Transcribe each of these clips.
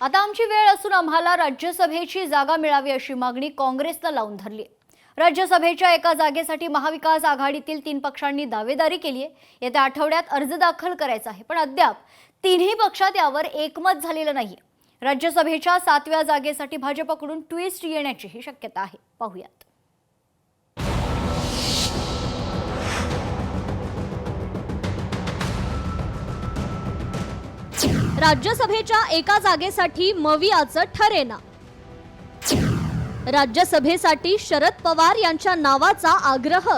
आता आमची वेळ असून आम्हाला राज्यसभेची जागा मिळावी अशी मागणी काँग्रेसला लावून धरली आहे। राज्यसभेच्या एका जागेसाठी महाविकास आघाडीतील 3 पक्षांनी दावेदारी केली आहे। येत्या आठवड्यात अर्ज दाखल करायचा आहे, पण अद्याप तिन्ही पक्षात यावर एकमत झालेलं नाही। राज्यसभेच्या 7व्या जागेसाठी भाजपकडून ट्विस्ट येण्याचीही शक्यता आहे। पाहूयात। राज्यसभेच्या एका जागेसाठी मवियाचं ठरेना। राज्यसभेसाठी शरद पवार यांच्या नावाचा आग्रह।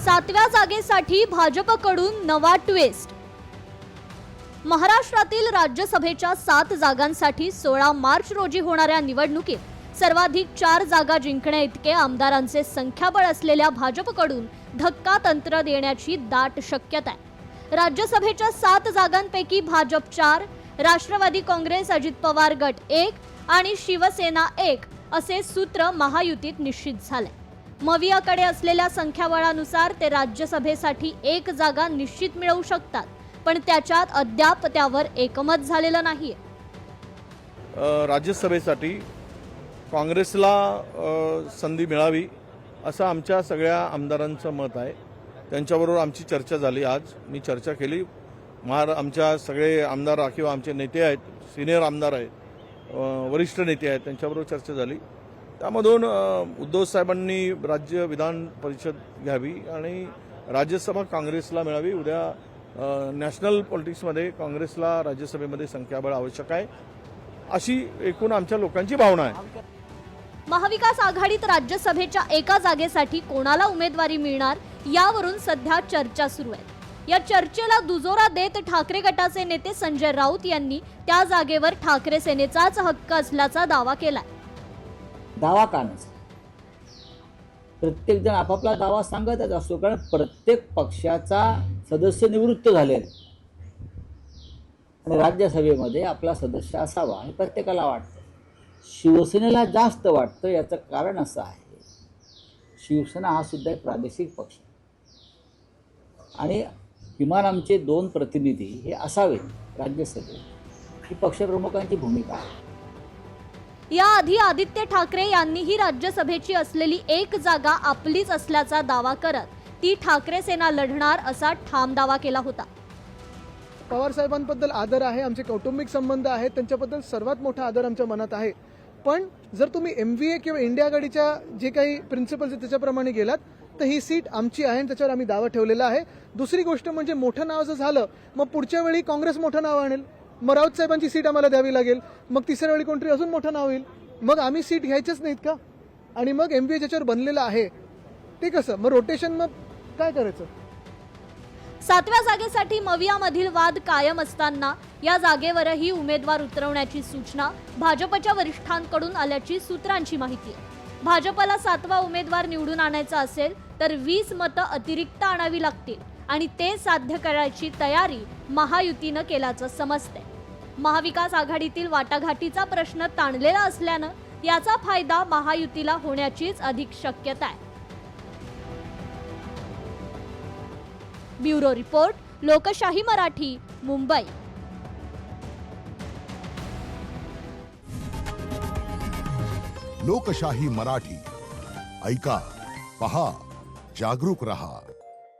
7व्या जागेसाठी भाजपकडून नवा ट्विस्ट। महाराष्ट्रातील राज्यसभेच्या 7 जागांसाठी 16 मार्च रोजी होणाऱ्या निवडणुकीत सर्वाधिक 4 जागा जिंकण्या इतके आमदारांचे संख्याबळ असलेल्या भाजपकडून धक्का तंत्र देण्याची दाट शक्यता आहे। राज्यसभेच्या 7 जागांपैकी भाजप 4, राष्ट्रवादी काँग्रेस अजित पवार गट 1 आणि शिवसेना 1 असे सूत्र महायुतीत निश्चित झाले। मवियाकडे असलेल्या संख्याबळानुसार ते राज्यसभेसाठी 1 जागा निश्चित मिळवू शकतात, पण त्याच्यात अद्याप त्यावर एकमत झालेलं नाहीये। राज्यसभेसाठी काँग्रेसला संधी मिळावी असं आमच्या सगळ्या आमदारांचं मत आहे। त्यांच्याबरोबर आमची चर्चा झाली। आज मी चर्चा केली। आमच्या सगळे आमदार किंवा आमचे नेते आहेत, सिनियर आमदार आहेत, वरिष्ठ नेते आहेत, त्यांच्याबरोबर चर्चा झाली। त्यामधून उद्धव साहेबांनी राज्य विधान परिषद घ्यावी आणि राज्यसभा काँग्रेसला मिळावी। उद्या नॅशनल पॉलिटिक्समध्ये काँग्रेसला राज्यसभेमध्ये संख्याबळ आवश्यक आहे अशी एकूण आमच्या लोकांची भावना आहे। महाविकास आघाडीत राज्यसभेच्या एका जागेसाठी कोणाला उमेदवारी मिळणार यावरून सध्या चर्चा सुरू आहे। या चर्चेला दुजोरा देत ठाकरे गटाचे नेते संजय राऊत यांनी त्या जागेवर ठाकरे सेनेचाच हक्क असल्याचा दावा केलाय। दावा का नसेल? प्रत्येक जण आपापला दावा सांगतच असतो, कारण प्रत्येक पक्षाचा सदस्य निवृत्त झाले आणि राज्यसभेमध्ये आपला सदस्य असावा हे प्रत्येकाला वाटतं। शिवसेनेला जास्त वाटतं। याचं कारण असं आहे, शिवसेना हा सुद्धा एक प्रादेशिक पक्ष आणि किमान आमचे 2 प्रतिनिधी हे असावेत राज्यसभेत, ही पक्षप्रमुखांची भूमिका आहे। याआधी आदित्य ठाकरे यांनीही राज्यसभेची असलेली 1 जागा आपलीच असल्याचा दावा करत ती ठाकरे सेना लढणार असा ठाम दावा केला होता। पवार साहेबांबद्दल आदर आहे, आमचे कौटुंबिक संबंध आहेत, त्यांच्याबद्दल सर्वात मोठा आदर आमच्या मनात आहे। पण जर तुम्ही MVA किंवा इंडिया आघाडीच्या जे काही प्रिन्सिपल्स आहेत त्याच्याप्रमाणे गेलात तर ही सीट आमची आहे आणि त्याच्यावर आम्ही दावा ठेवलेला आहे। दुसरी गोष्ट म्हणजे मोठं नाव जर झालं मग पुढच्या वेळी काँग्रेस मोठं नाव आणेल, मग राऊत साहेबांची सीट आम्हाला द्यावी लागेल, मग तिसऱ्या वेळी कोणतरी अजून मोठं नाव येईल, मग आम्ही सीट घ्यायचंच नाहीत का? आणि मग MVA ज्याच्यावर बनलेलं आहे ते कसं, मग रोटेशन मग काय करायचं? 7व्या जागेसाठी मवियामधील वाद कायम असताना या जागेवरही उमेदवार उतरवण्याची सूचना भाजपच्या वरिष्ठांकडून आल्याची सूत्रांची माहिती आहे। भाजपला 7वा उमेदवार निवडून आणायचा असेल तर 20 मतं अतिरिक्त आणावी लागतील आणि ते साध्य करायची तयारी महायुतीनं केल्याचं समजतंय। महाविकास आघाडीतील वाटाघाटीचा प्रश्न ताणलेला असल्यानं याचा फायदा महायुतीला होण्याचीच अधिक शक्यता आहे। ब्युरो रिपोर्ट, लोकशाही मराठी, मुंबई। लोकशाही मराठी ऐका, पहा, जागरूक रहा।